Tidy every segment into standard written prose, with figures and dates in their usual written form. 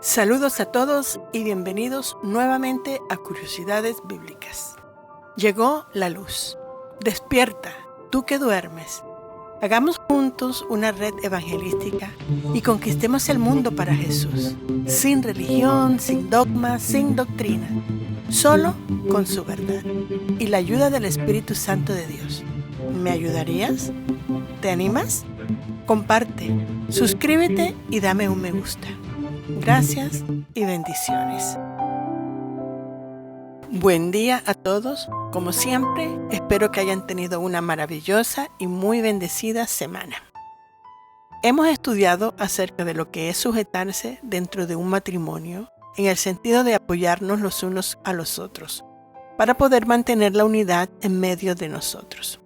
Saludos a todos y bienvenidos nuevamente a Curiosidades Bíblicas. Llegó la luz. Despierta, tú que duermes. Hagamos juntos una red evangelística y conquistemos el mundo para Jesús, sin religión, sin dogmas, sin doctrina, solo con su verdad y la ayuda del Espíritu Santo de Dios. ¿Me ayudarías? ¿Te animas? Comparte, suscríbete y dame un me gusta. Gracias y bendiciones. Buen día a todos. Como siempre, espero que hayan tenido una maravillosa y muy bendecida semana. Hemos estudiado acerca de lo que es sujetarse dentro de un matrimonio, en el sentido de apoyarnos los unos a los otros, para poder mantener la unidad en medio de nosotros.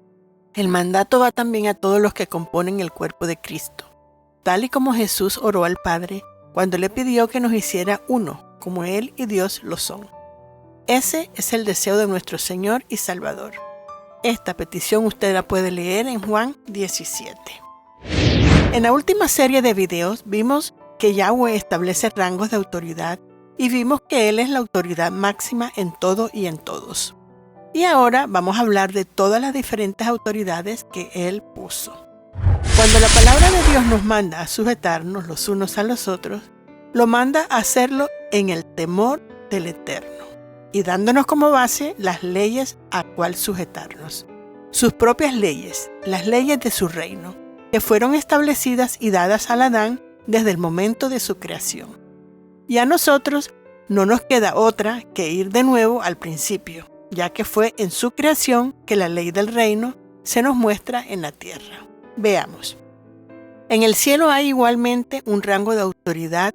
El mandato va también a todos los que componen el cuerpo de Cristo, tal y como Jesús oró al Padre cuando le pidió que nos hiciera uno, como Él y Dios lo son. Ese es el deseo de nuestro Señor y Salvador. Esta petición usted la puede leer en Juan 17. En la última serie de videos vimos que Yahweh establece rangos de autoridad y vimos que Él es la autoridad máxima en todo y en todos. Y ahora vamos a hablar de todas las diferentes autoridades que Él puso. Cuando la palabra de Dios nos manda a sujetarnos los unos a los otros, lo manda a hacerlo en el temor del Eterno y dándonos como base las leyes a cual sujetarnos. Sus propias leyes, las leyes de su reino, que fueron establecidas y dadas al Adán desde el momento de su creación. Y a nosotros no nos queda otra que ir de nuevo al principio, ya que fue en su creación que la ley del reino se nos muestra en la tierra. Veamos. En el cielo hay igualmente un rango de autoridad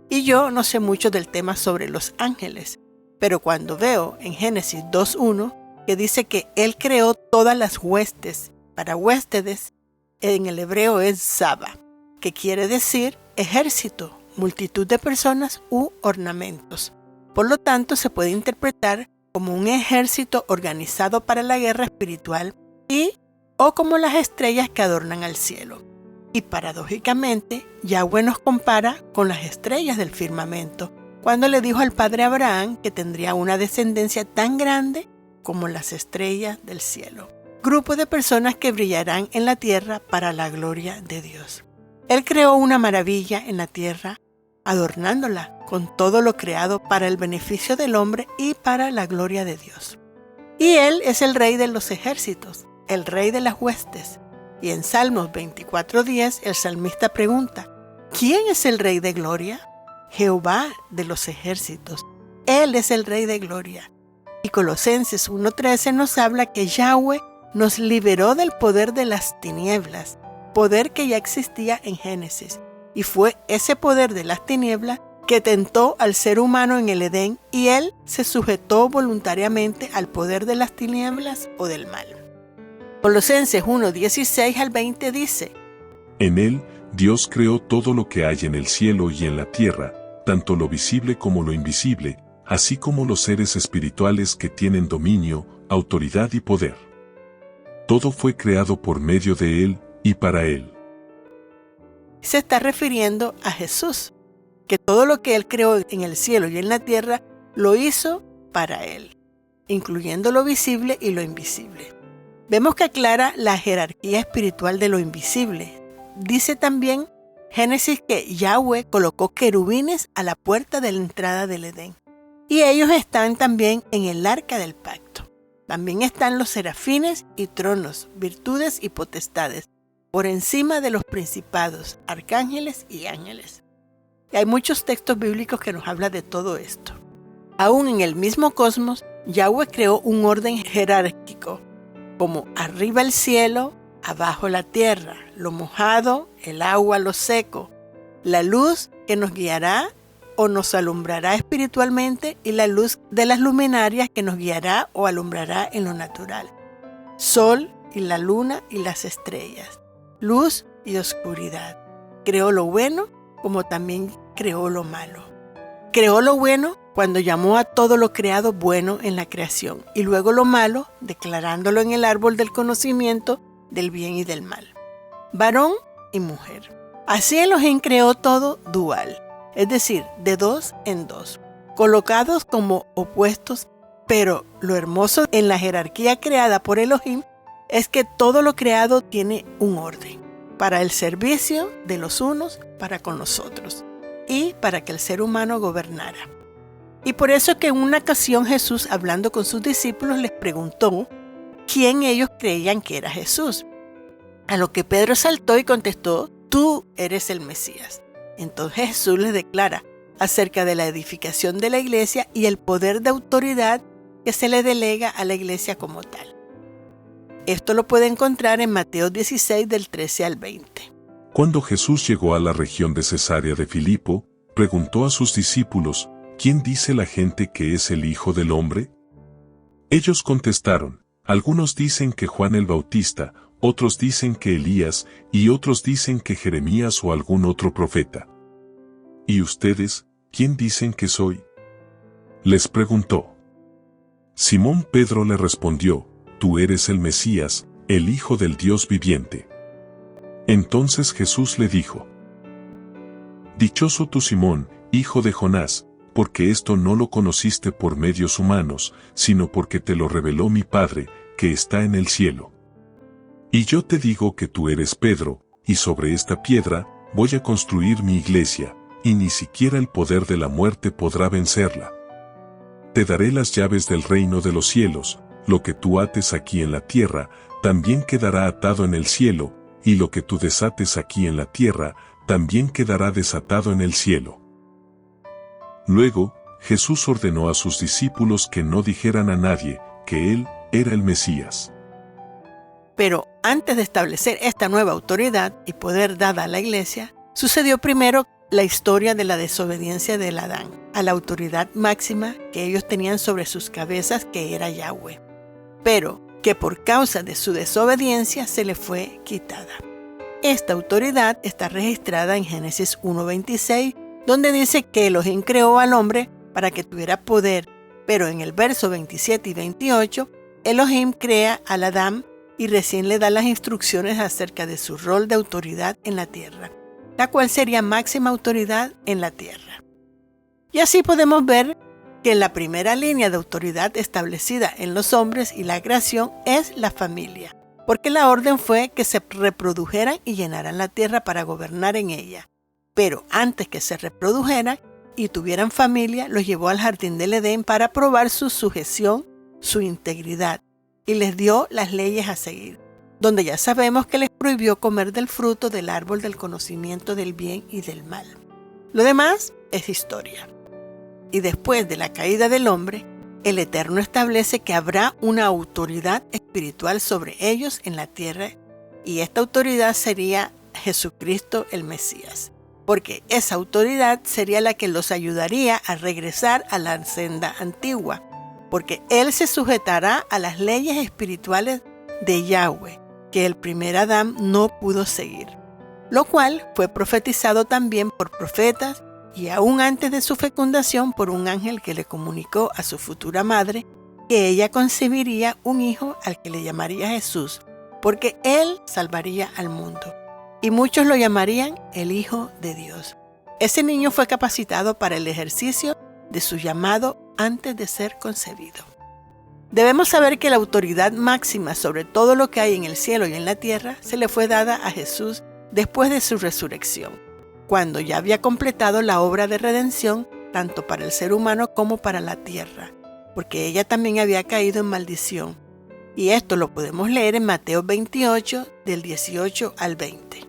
y yo no sé mucho del tema sobre los ángeles, pero cuando veo en Génesis 2:1 que dice que Él creó todas las huestes, para huéspedes en el hebreo es Saba, que quiere decir ejército, multitud de personas u ornamentos. Por lo tanto, se puede interpretar como un ejército organizado para la guerra espiritual o como las estrellas que adornan al cielo. Y paradójicamente, Yahweh nos compara con las estrellas del firmamento, cuando le dijo al padre Abraham que tendría una descendencia tan grande como las estrellas del cielo. Grupo de personas que brillarán en la tierra para la gloria de Dios. Él creó una maravilla en la tierra, adornándola con todo lo creado para el beneficio del hombre y para la gloria de Dios. Y Él es el Rey de los ejércitos, el Rey de las huestes. Y en Salmos 24:10 el salmista pregunta, ¿quién es el Rey de gloria? Jehová de los ejércitos. Él es el Rey de gloria. Y Colosenses 1:13 nos habla que Yahweh nos liberó del poder de las tinieblas, poder que ya existía en Génesis. Y fue ese poder de las tinieblas que tentó al ser humano en el Edén y él se sujetó voluntariamente al poder de las tinieblas o del mal. Colosenses 1:16 al 20 dice: En él, Dios creó todo lo que hay en el cielo y en la tierra, tanto lo visible como lo invisible, así como los seres espirituales que tienen dominio, autoridad y poder. Todo fue creado por medio de él y para él. Se está refiriendo a Jesús, que todo lo que Él creó en el cielo y en la tierra lo hizo para Él, incluyendo lo visible y lo invisible. Vemos que aclara la jerarquía espiritual de lo invisible. Dice también Génesis que Yahweh colocó querubines a la puerta de la entrada del Edén. Y ellos están también en el arca del pacto. También están los serafines y tronos, virtudes y potestades, por encima de los principados, arcángeles y ángeles. Y hay muchos textos bíblicos que nos hablan de todo esto. Aún en el mismo cosmos, Yahweh creó un orden jerárquico, como arriba el cielo, abajo la tierra, lo mojado, el agua, lo seco, la luz que nos guiará o nos alumbrará espiritualmente y la luz de las luminarias que nos guiará o alumbrará en lo natural, sol y la luna y las estrellas, luz y oscuridad. Creó lo bueno como también creó lo malo. Creó lo bueno cuando llamó a todo lo creado bueno en la creación y luego lo malo declarándolo en el árbol del conocimiento del bien y del mal. Varón y mujer. Así Elohim creó todo dual. es decir, de dos en dos, colocados como opuestos, pero lo hermoso en la jerarquía creada por Elohim es que todo lo creado tiene un orden, para el servicio de los unos para con los otros, y para que el ser humano gobernara. Y por eso que en una ocasión Jesús, hablando con sus discípulos, les preguntó quién ellos creían que era Jesús. A lo que Pedro saltó y contestó: tú eres el Mesías. Entonces Jesús les declara acerca de la edificación de la iglesia y el poder de autoridad que se le delega a la iglesia como tal. Esto lo puede encontrar en Mateo 16 del 13 al 20. Cuando Jesús llegó a la región de Cesarea de Filipo, preguntó a sus discípulos: ¿quién dice la gente que es el Hijo del Hombre? Ellos contestaron: algunos dicen que Juan el Bautista, otros dicen que Elías, y otros dicen que Jeremías o algún otro profeta. ¿Y ustedes, quién dicen que soy? Les preguntó. Simón Pedro le respondió: tú eres el Mesías, el Hijo del Dios viviente. Entonces Jesús le dijo: dichoso tú, Simón, hijo de Jonás, porque esto no lo conociste por medios humanos, sino porque te lo reveló mi Padre, que está en el cielo. Y yo te digo que tú eres Pedro, y sobre esta piedra voy a construir mi iglesia, y ni siquiera el poder de la muerte podrá vencerla. Te daré las llaves del reino de los cielos. Lo que tú ates aquí en la tierra, también quedará atado en el cielo, y lo que tú desates aquí en la tierra, también quedará desatado en el cielo. Luego, Jesús ordenó a sus discípulos que no dijeran a nadie que Él era el Mesías. Pero antes de establecer esta nueva autoridad y poder dada a la iglesia, sucedió primero la historia de la desobediencia de Adán a la autoridad máxima que ellos tenían sobre sus cabezas, que era Yahweh, pero que por causa de su desobediencia se le fue quitada. Esta autoridad está registrada en Génesis 1:26, donde dice que Elohim creó al hombre para que tuviera poder, pero en el verso 27 y 28, Elohim crea al Adán y recién le da las instrucciones acerca de su rol de autoridad en la tierra, la cual sería máxima autoridad en la tierra. Y así podemos ver que la primera línea de autoridad establecida en los hombres y la creación es la familia, porque la orden fue que se reprodujeran y llenaran la tierra para gobernar en ella. Pero antes que se reprodujeran y tuvieran familia, los llevó al jardín del Edén para probar su sujeción, su integridad, y les dio las leyes a seguir, donde ya sabemos que les prohibió comer del fruto del árbol del conocimiento del bien y del mal. Lo demás es historia. Y después de la caída del hombre, el Eterno establece que habrá una autoridad espiritual sobre ellos en la tierra, y esta autoridad sería Jesucristo el Mesías, porque esa autoridad sería la que los ayudaría a regresar a la senda antigua, porque Él se sujetará a las leyes espirituales de Yahweh, que el primer Adán no pudo seguir, lo cual fue profetizado también por profetas y aún antes de su fecundación por un ángel que le comunicó a su futura madre que ella concebiría un hijo al que le llamaría Jesús, porque Él salvaría al mundo. Y muchos lo llamarían el Hijo de Dios. Ese niño fue capacitado para el ejercicio de su llamado antes de ser concebido. Debemos saber que la autoridad máxima sobre todo lo que hay en el cielo y en la tierra se le fue dada a Jesús después de su resurrección, cuando ya había completado la obra de redención tanto para el ser humano como para la tierra, porque ella también había caído en maldición. Y esto lo podemos leer en Mateo 28, del 18 al 20.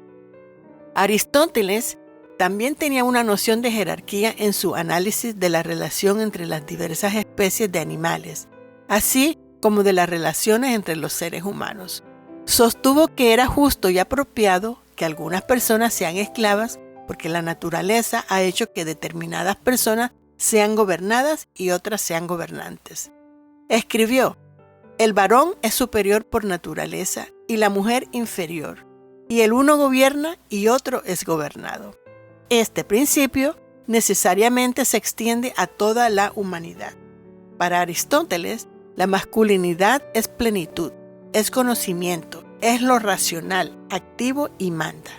Aristóteles también tenía una noción de jerarquía en su análisis de la relación entre las diversas especies de animales, así como de las relaciones entre los seres humanos. Sostuvo que era justo y apropiado que algunas personas sean esclavas porque la naturaleza ha hecho que determinadas personas sean gobernadas y otras sean gobernantes. Escribió: el varón es superior por naturaleza y la mujer inferior, y el uno gobierna y otro es gobernado. Este principio necesariamente se extiende a toda la humanidad. Para Aristóteles, la masculinidad es plenitud, es conocimiento, es lo racional, activo y manda.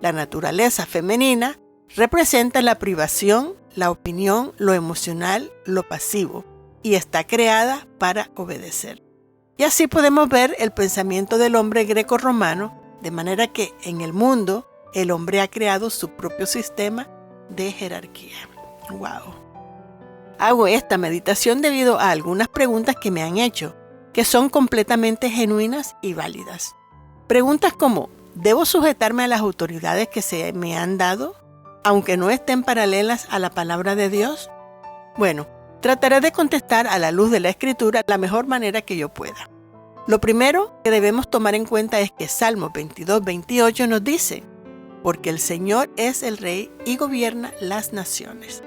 La naturaleza femenina representa la privación, la opinión, lo emocional, lo pasivo, y está creada para obedecer. Y así podemos ver el pensamiento del hombre greco-romano, de manera que en el mundo el hombre ha creado su propio sistema de jerarquía. ¡Wow! Hago esta meditación debido a algunas preguntas que me han hecho, que son completamente genuinas y válidas. Preguntas como, ¿debo sujetarme a las autoridades que se me han dado, aunque no estén paralelas a la palabra de Dios? Bueno, trataré de contestar a la luz de la Escritura la mejor manera que yo pueda. Lo primero que debemos tomar en cuenta es que Salmos 22:28 nos dice, porque el Señor es el Rey y gobierna las naciones.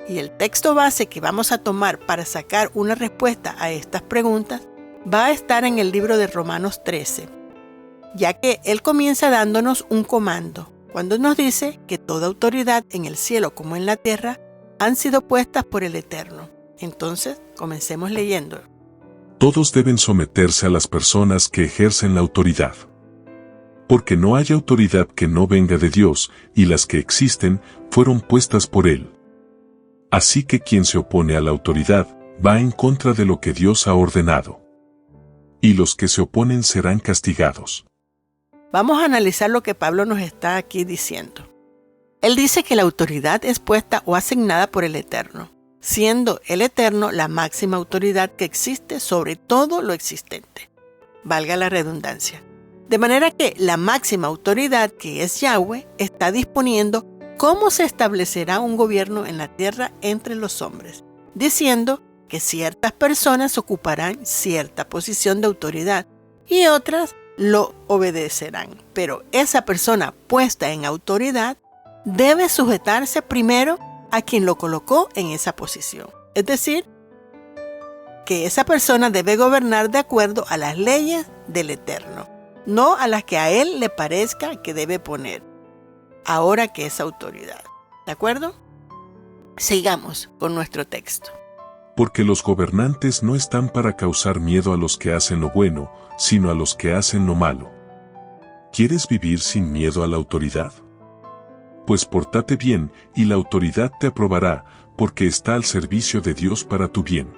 Y el texto base que vamos a tomar para sacar una respuesta a estas preguntas va a estar en el libro de Romanos 13, ya que él comienza dándonos un comando, cuando nos dice que toda autoridad en el cielo como en la tierra han sido puestas por el Eterno. Entonces, comencemos leyendo. Todos deben someterse a las personas que ejercen la autoridad. Porque no hay autoridad que no venga de Dios, y las que existen fueron puestas por Él. Así que quien se opone a la autoridad va en contra de lo que Dios ha ordenado. Y los que se oponen serán castigados. Vamos a analizar lo que Pablo nos está aquí diciendo. Él dice que la autoridad es puesta o asignada por el Eterno, siendo el Eterno la máxima autoridad que existe sobre todo lo existente. Valga la redundancia. De manera que la máxima autoridad, que es Yahweh, está disponiendo cómo se establecerá un gobierno en la tierra entre los hombres, diciendo que ciertas personas ocuparán cierta posición de autoridad y otras lo obedecerán. Pero esa persona puesta en autoridad debe sujetarse primero a quien lo colocó en esa posición. Es decir, que esa persona debe gobernar de acuerdo a las leyes del Eterno, no a las que a él le parezca que debe poner, ahora que es autoridad. ¿De acuerdo? Sigamos con nuestro texto. Porque los gobernantes no están para causar miedo a los que hacen lo bueno, sino a los que hacen lo malo. ¿Quieres vivir sin miedo a la autoridad? Pues pórtate bien, y la autoridad te aprobará, porque está al servicio de Dios para tu bien.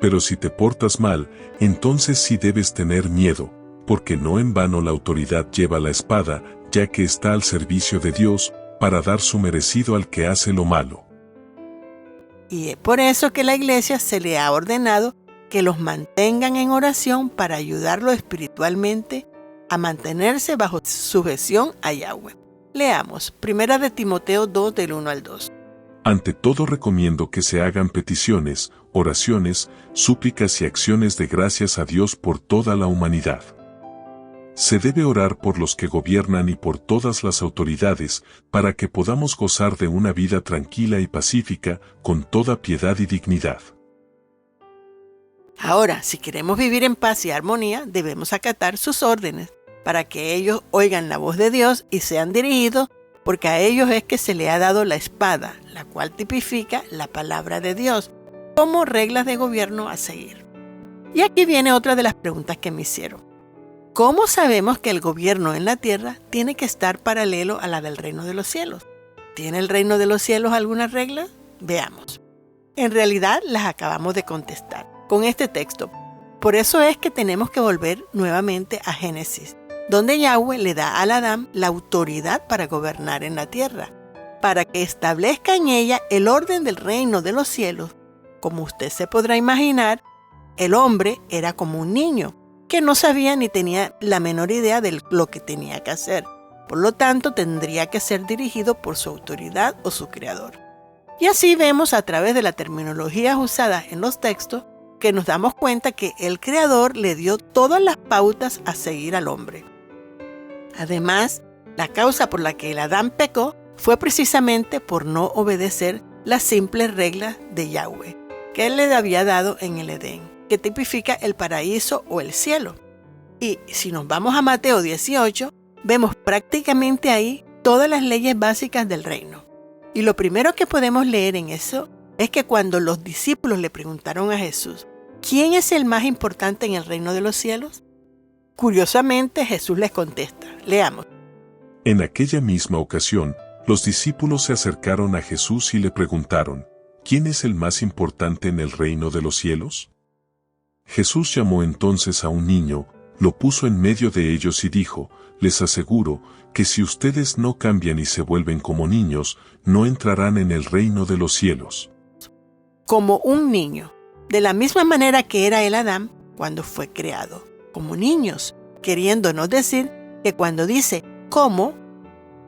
Pero si te portas mal, entonces sí debes tener miedo, porque no en vano la autoridad lleva la espada, ya que está al servicio de Dios, para dar su merecido al que hace lo malo. Y es por eso que la iglesia se le ha ordenado que los mantengan en oración para ayudarlo espiritualmente a mantenerse bajo sujeción a Yahweh. Leamos, 1 de Timoteo 2, del 1 al 2. Ante todo recomiendo que se hagan peticiones, oraciones, súplicas y acciones de gracias a Dios por toda la humanidad. Se debe orar por los que gobiernan y por todas las autoridades, para que podamos gozar de una vida tranquila y pacífica, con toda piedad y dignidad. Ahora, si queremos vivir en paz y armonía, debemos acatar sus órdenes, para que ellos oigan la voz de Dios y sean dirigidos, porque a ellos es que se le ha dado la espada, la cual tipifica la palabra de Dios, como reglas de gobierno a seguir. Y aquí viene otra de las preguntas que me hicieron. ¿Cómo sabemos que el gobierno en la tierra tiene que estar paralelo a la del reino de los cielos? ¿Tiene el reino de los cielos alguna regla? Veamos. En realidad las acabamos de contestar con este texto. Por eso es que tenemos que volver nuevamente a Génesis, donde Yahweh le da al Adán la autoridad para gobernar en la tierra, para que establezca en ella el orden del reino de los cielos. Como usted se podrá imaginar, el hombre era como un niño, que no sabía ni tenía la menor idea de lo que tenía que hacer. Por lo tanto, tendría que ser dirigido por su autoridad o su creador. Y así vemos a través de la terminología usada en los textos que nos damos cuenta que el creador le dio todas las pautas a seguir al hombre. Además, la causa por la que el Adán pecó fue precisamente por no obedecer las simples reglas de Yahweh, que él le había dado en el Edén, que tipifica el paraíso o el cielo. Y si nos vamos a Mateo 18, vemos prácticamente ahí todas las leyes básicas del reino. Y lo primero que podemos leer en eso es que cuando los discípulos le preguntaron a Jesús, ¿quién es el más importante en el reino de los cielos? Curiosamente, Jesús les contesta. Leamos. En aquella misma ocasión, Los discípulos se acercaron a Jesús y le preguntaron, ¿quién es el más importante en el reino de los cielos? Jesús llamó entonces a un niño, lo puso en medio de ellos y dijo, les aseguro que si ustedes no cambian y se vuelven como niños, no entrarán en el reino de los cielos. Como un niño, de la misma manera que era el Adán cuando fue creado, como niños, queriéndonos decir que cuando dice ¿cómo?,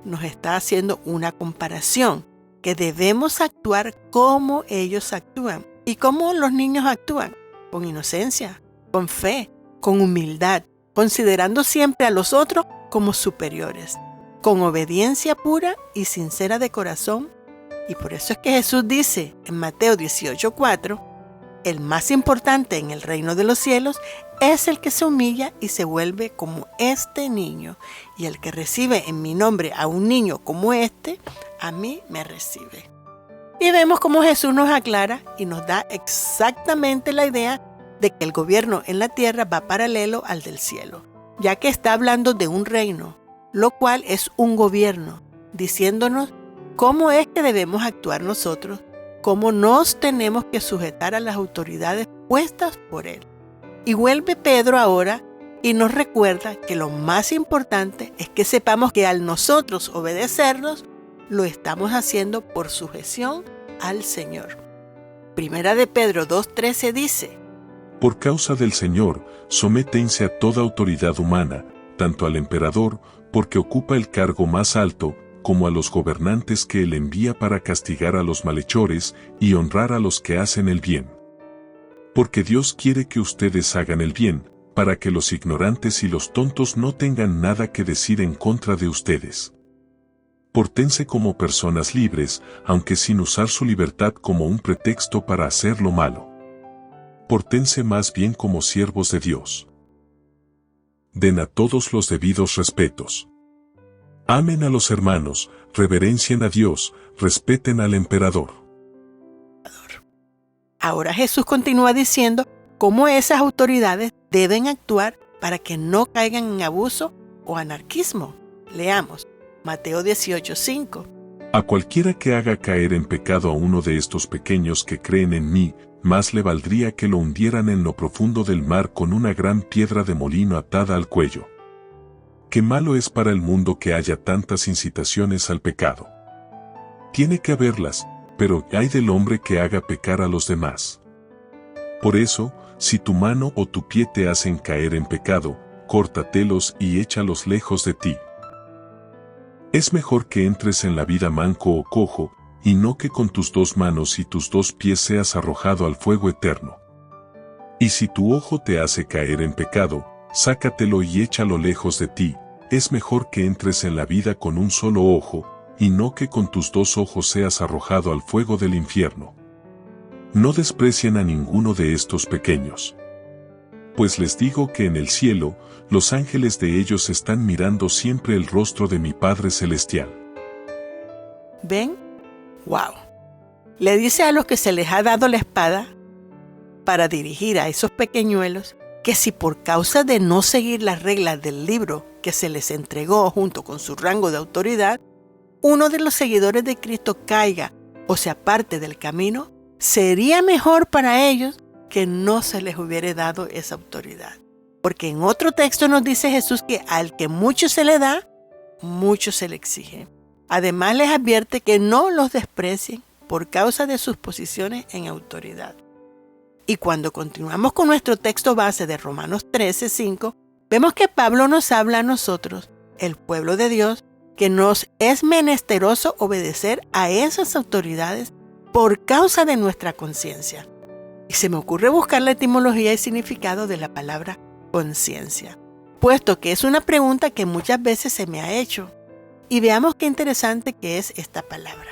nos está haciendo una comparación, que debemos actuar como ellos actúan. ¿Y cómo los niños actúan? Con inocencia, con fe, con humildad, considerando siempre a los otros como superiores, con obediencia pura y sincera de corazón. Y por eso es que Jesús dice en Mateo 18:4, el más importante en el reino de los cielos es el que se humilla y se vuelve como este niño. Y el que recibe en mi nombre a un niño como este, a mí me recibe. Y vemos cómo Jesús nos aclara y nos da exactamente la idea de que el gobierno en la tierra va paralelo al del cielo, ya que está hablando de un reino, lo cual es un gobierno, diciéndonos cómo es que debemos actuar nosotros, cómo nos tenemos que sujetar a las autoridades puestas por Él. Y vuelve Pedro ahora y nos recuerda que lo más importante es que sepamos que al nosotros obedecernos, lo estamos haciendo por sujeción al Señor. Primera de Pedro 2:13 dice, por causa del Señor, sométense a toda autoridad humana, tanto al emperador, porque ocupa el cargo más alto, como a los gobernantes que él envía para castigar a los malhechores y honrar a los que hacen el bien. Porque Dios quiere que ustedes hagan el bien, para que los ignorantes y los tontos no tengan nada que decir en contra de ustedes. Pórtense como personas libres, aunque sin usar su libertad como un pretexto para hacer lo malo. Pórtense más bien como siervos de Dios. Den a todos los debidos respetos. Amen a los hermanos, reverencien a Dios, respeten al emperador. Ahora Jesús continúa diciendo cómo esas autoridades deben actuar para que no caigan en abuso o anarquismo. Leamos Mateo 18:5. A cualquiera que haga caer en pecado a uno de estos pequeños que creen en mí, más le valdría que lo hundieran en lo profundo del mar con una gran piedra de molino atada al cuello. Qué malo es para el mundo que haya tantas incitaciones al pecado. Tiene que haberlas, pero ay del hombre que haga pecar a los demás. Por eso, si tu mano o tu pie te hacen caer en pecado, córtatelos y échalos lejos de ti. Es mejor que entres en la vida manco o cojo, y no que con tus dos manos y tus dos pies seas arrojado al fuego eterno. Y si tu ojo te hace caer en pecado, sácatelo y échalo lejos de ti. Es mejor que entres en la vida con un solo ojo, y no que con tus dos ojos seas arrojado al fuego del infierno. No desprecien a ninguno de estos pequeños. Pues les digo que en el cielo, los ángeles de ellos están mirando siempre el rostro de mi Padre Celestial. ¿Ven? ¡Wow! Le dice a los que se les ha dado la espada para dirigir a esos pequeñuelos que si por causa de no seguir las reglas del libro que se les entregó junto con su rango de autoridad, uno de los seguidores de Cristo caiga o se aparte del camino, sería mejor para ellos que no se les hubiera dado esa autoridad. Porque en otro texto nos dice Jesús que al que mucho se le da, mucho se le exige. Además les advierte que no los desprecien por causa de sus posiciones en autoridad. Y cuando continuamos con nuestro texto base de Romanos 13:5, vemos que Pablo nos habla a nosotros, el pueblo de Dios, que nos es menesteroso obedecer a esas autoridades por causa de nuestra conciencia. Y se me ocurre buscar la etimología y significado de la palabra conciencia, puesto que es una pregunta que muchas veces se me ha hecho. Y veamos qué interesante que es esta palabra.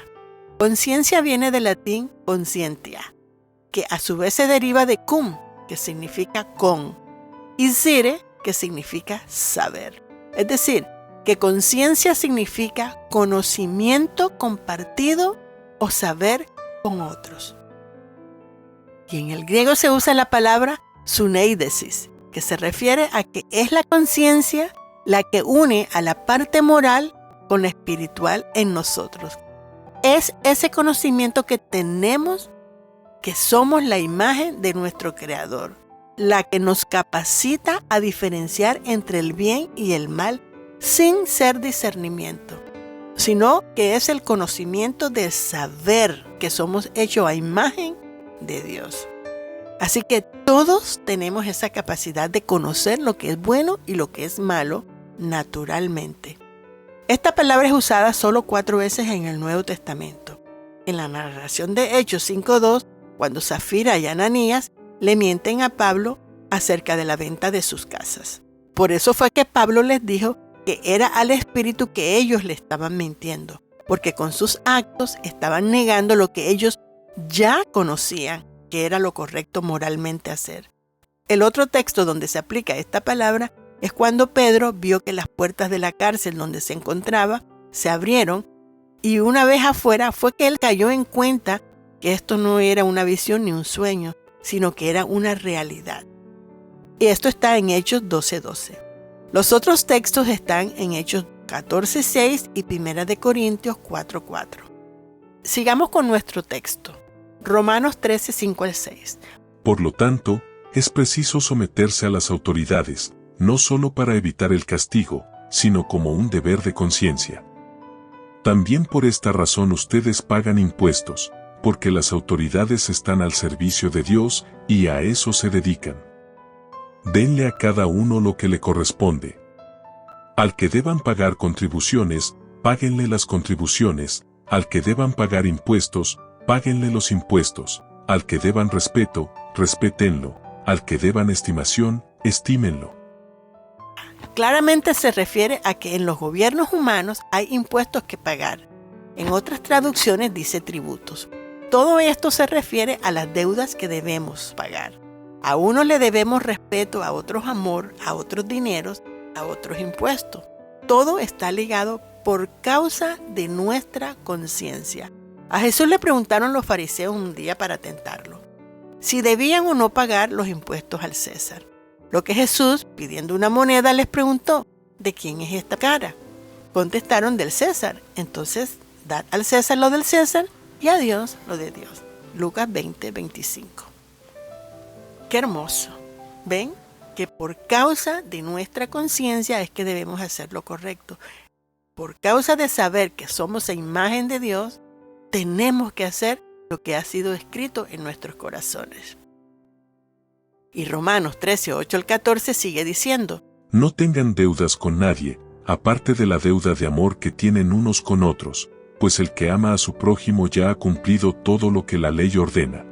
Conciencia viene del latín conscientia, que a su vez se deriva de cum, que significa con, y sire, que significa saber. Es decir, que conciencia significa conocimiento compartido o saber con otros. Y en el griego se usa la palabra suneidesis, que se refiere a que es la conciencia la que une a la parte moral con lo espiritual en nosotros. Es ese conocimiento que tenemos que somos la imagen de nuestro Creador, la que nos capacita a diferenciar entre el bien y el mal sin ser discernimiento, sino que es el conocimiento de saber que somos hechos a imagen de Dios. Así que todos tenemos esa capacidad de conocer lo que es bueno y lo que es malo naturalmente. Esta palabra es usada solo 4 veces en el Nuevo Testamento. En la narración de Hechos 5:2, cuando Zafira y Ananías le mienten a Pablo acerca de la venta de sus casas. Por eso fue que Pablo les dijo que era al Espíritu que ellos le estaban mintiendo, porque con sus actos estaban negando lo que ellos ya conocían, que era lo correcto moralmente hacer. El otro texto donde se aplica esta palabra es cuando Pedro vio que las puertas de la cárcel donde se encontraba se abrieron, y una vez afuera fue que él cayó en cuenta que esto no era una visión ni un sueño, sino que era una realidad. Y esto está en Hechos 12:12. Los otros textos están en Hechos 14:6 y 1 Corintios 4:4. Sigamos con nuestro texto. Romanos 13:5-6. Por lo tanto, es preciso someterse a las autoridades, no solo para evitar el castigo, sino como un deber de conciencia. También por esta razón ustedes pagan impuestos, porque las autoridades están al servicio de Dios y a eso se dedican. Denle a cada uno lo que le corresponde. Al que deban pagar contribuciones, páguenle las contribuciones; al que deban pagar impuestos, páguenle los impuestos; al que deban respeto, respétenlo; al que deban estimación, estímenlo. Claramente se refiere a que en los gobiernos humanos hay impuestos que pagar. En otras traducciones dice tributos. Todo esto se refiere a las deudas que debemos pagar. A unos le debemos respeto, a otros amor, a otros dineros, a otros impuestos. Todo está ligado por causa de nuestra conciencia. A Jesús le preguntaron los fariseos un día para tentarlo si debían o no pagar los impuestos al César. Lo que Jesús, pidiendo una moneda, les preguntó: ¿de quién es esta cara? Contestaron: del César. Entonces, dad al César lo del César y a Dios lo de Dios. Lucas 20:25. Qué hermoso. ¿Ven? Que por causa de nuestra conciencia es que debemos hacer lo correcto. Por causa de saber que somos a imagen de Dios, tenemos que hacer lo que ha sido escrito en nuestros corazones. Y Romanos 13:8-14 sigue diciendo: No tengan deudas con nadie, aparte de la deuda de amor que tienen unos con otros, pues el que ama a su prójimo ya ha cumplido todo lo que la ley ordena.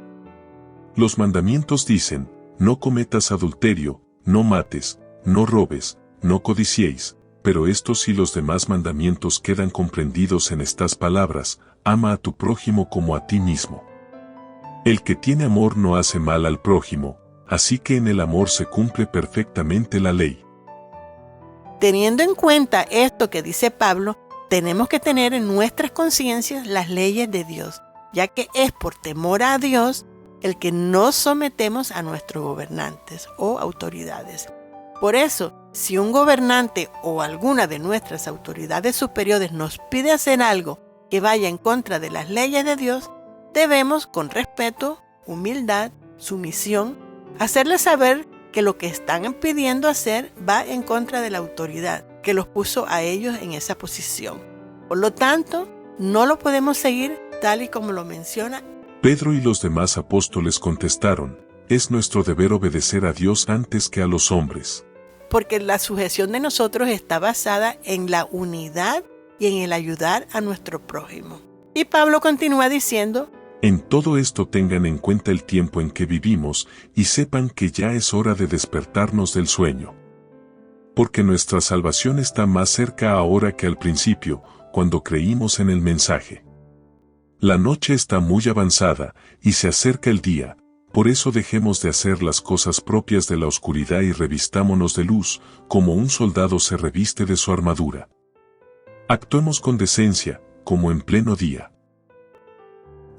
Los mandamientos dicen: no cometas adulterio, no mates, no robes, no codiciéis, pero estos y los demás mandamientos quedan comprendidos en estas palabras: ama a tu prójimo como a ti mismo. El que tiene amor no hace mal al prójimo, así que en el amor se cumple perfectamente la ley. Teniendo en cuenta esto que dice Pablo, tenemos que tener en nuestras conciencias las leyes de Dios, ya que es por temor a Dios el que nos sometemos a nuestros gobernantes o autoridades. Por eso, si un gobernante o alguna de nuestras autoridades superiores nos pide hacer algo que vaya en contra de las leyes de Dios, debemos, con respeto, humildad, sumisión, hacerles saber que lo que están pidiendo hacer va en contra de la autoridad que los puso a ellos en esa posición. Por lo tanto, no lo podemos seguir tal y como lo menciona. Pedro y los demás apóstoles contestaron: es nuestro deber obedecer a Dios antes que a los hombres. Porque la sujeción de nosotros está basada en la unidad y en el ayudar a nuestro prójimo. Y Pablo continúa diciendo: en todo esto tengan en cuenta el tiempo en que vivimos y sepan que ya es hora de despertarnos del sueño. Porque nuestra salvación está más cerca ahora que al principio, cuando creímos en el mensaje. La noche está muy avanzada y se acerca el día, por eso dejemos de hacer las cosas propias de la oscuridad y revistámonos de luz, como un soldado se reviste de su armadura. Actuemos con decencia, como en pleno día.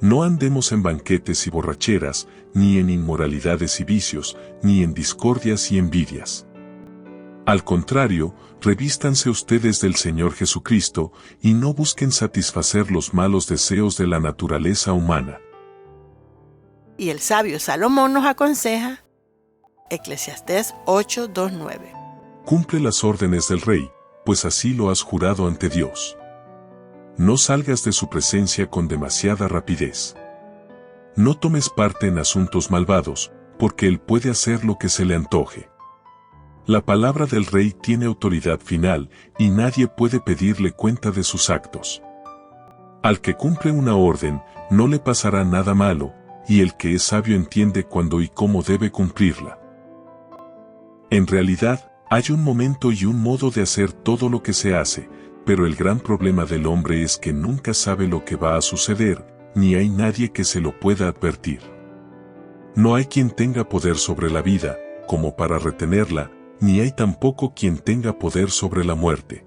No andemos en banquetes y borracheras, ni en inmoralidades y vicios, ni en discordias y envidias. Al contrario, revístanse ustedes del Señor Jesucristo y no busquen satisfacer los malos deseos de la naturaleza humana. Y el sabio Salomón nos aconseja, Eclesiastés 8:2-9. Cumple las órdenes del rey, pues así lo has jurado ante Dios. No salgas de su presencia con demasiada rapidez. No tomes parte en asuntos malvados, porque él puede hacer lo que se le antoje. La palabra del rey tiene autoridad final y nadie puede pedirle cuenta de sus actos. Al que cumple una orden, no le pasará nada malo, y el que es sabio entiende cuándo y cómo debe cumplirla. En realidad, hay un momento y un modo de hacer todo lo que se hace, pero el gran problema del hombre es que nunca sabe lo que va a suceder, ni hay nadie que se lo pueda advertir. No hay quien tenga poder sobre la vida, como para retenerla, ni hay tampoco quien tenga poder sobre la muerte.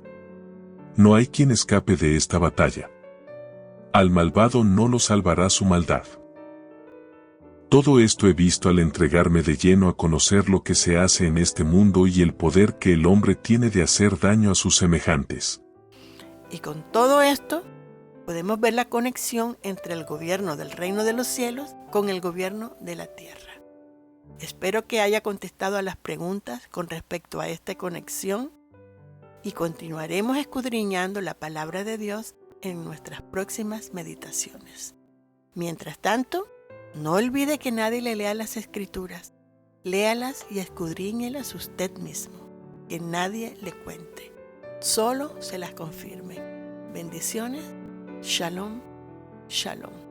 No hay quien escape de esta batalla. Al malvado no lo salvará su maldad. Todo esto he visto al entregarme de lleno a conocer lo que se hace en este mundo y el poder que el hombre tiene de hacer daño a sus semejantes. Y con todo esto, podemos ver la conexión entre el gobierno del reino de los cielos con el gobierno de la tierra. Espero que haya contestado a las preguntas con respecto a esta conexión y continuaremos escudriñando la palabra de Dios en nuestras próximas meditaciones. Mientras tanto, no olvide que nadie le lea las Escrituras. Léalas y escudriñelas usted mismo, que nadie le cuente. Solo se las confirme. Bendiciones. Shalom. Shalom.